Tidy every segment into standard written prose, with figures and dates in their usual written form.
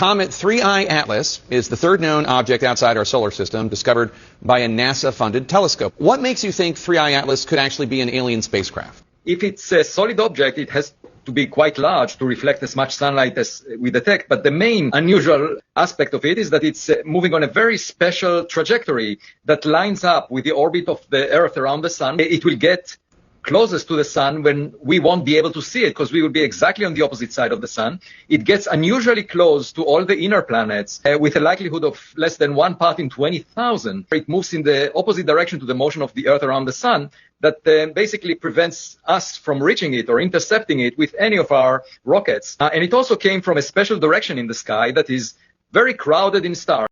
Comet 3I Atlas is the third known object outside our solar system discovered by a NASA-funded telescope. What makes you think 3I Atlas could actually be an alien spacecraft? If it's a solid object, it has to be quite large to reflect as much sunlight as we detect. But the main unusual aspect of it is that it's moving on a very special trajectory that lines up with the orbit of the Earth around the sun. It will get closest to the sun when we won't be able to see it because we will be exactly on the opposite side of the sun. It gets unusually close to all the inner planets with a likelihood of less than 1 part in 20,000. It moves in the opposite direction to the motion of the Earth around the sun that basically prevents us from reaching it or intercepting it with any of our rockets. And it also came from a special direction in the sky that is very crowded in stars.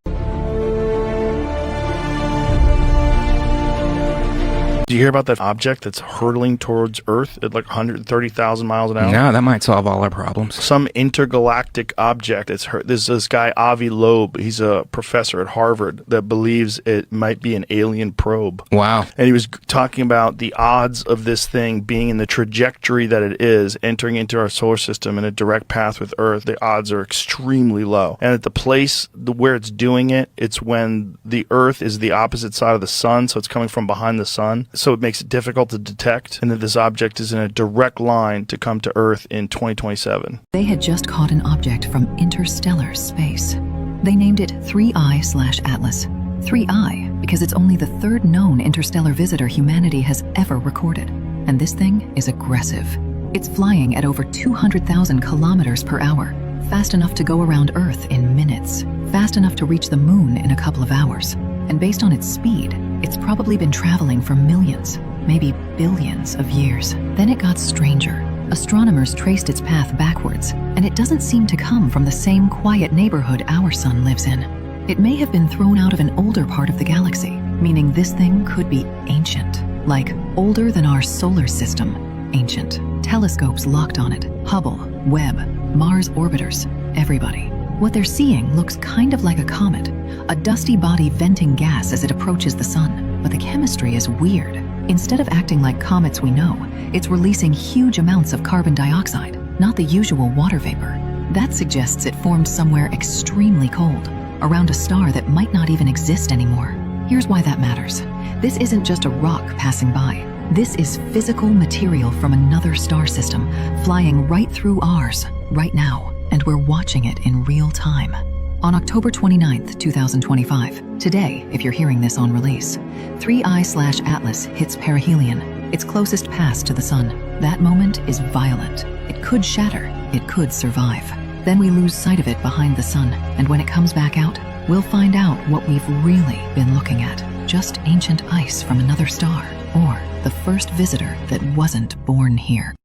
Do you hear about that object that's hurtling towards Earth at like 130,000 miles an hour? No, that might solve all our problems. Some intergalactic object. There's this guy, Avi Loeb. He's a professor at Harvard that believes it might be an alien probe. Wow. And he was talking about the odds of this thing being in the trajectory that it is, entering into our solar system in a direct path with Earth. The odds are extremely low. And at the place where it's doing it, it's when the Earth is the opposite side of the sun, so it's coming from behind the sun. So it makes it difficult to detect, and that this object is in a direct line to come to Earth in 2027. They had just caught an object from interstellar space. They named it 3I/Atlas. 3I because it's only the third known interstellar visitor humanity has ever recorded. And this thing is aggressive. It's flying at over 200,000 kilometers per hour, fast enough to go around Earth in minutes, fast enough to reach the moon in a couple of hours. And based on its speed, it's probably been traveling for millions, maybe billions of years. Then it got stranger. Astronomers traced its path backwards, and it doesn't seem to come from the same quiet neighborhood our sun lives in. It may have been thrown out of an older part of the galaxy, meaning this thing could be ancient, like older than our solar system, ancient. Telescopes locked on it, Hubble, Webb, Mars orbiters, everybody. What they're seeing looks kind of like a comet, a dusty body venting gas as it approaches the sun, but the chemistry is weird. Instead of acting like comets we know, it's releasing huge amounts of carbon dioxide, not the usual water vapor. That suggests it formed somewhere extremely cold, around a star that might not even exist anymore. Here's why that matters. This isn't just a rock passing by. This is physical material from another star system, flying right through ours, right now. And we're watching it in real time. On October 29th, 2025, today, if you're hearing this on release, 3I/Atlas hits perihelion, its closest pass to the sun. That moment is violent. It could shatter, it could survive. Then we lose sight of it behind the sun, and when it comes back out, we'll find out what we've really been looking at. Just ancient ice from another star, or the first visitor that wasn't born here.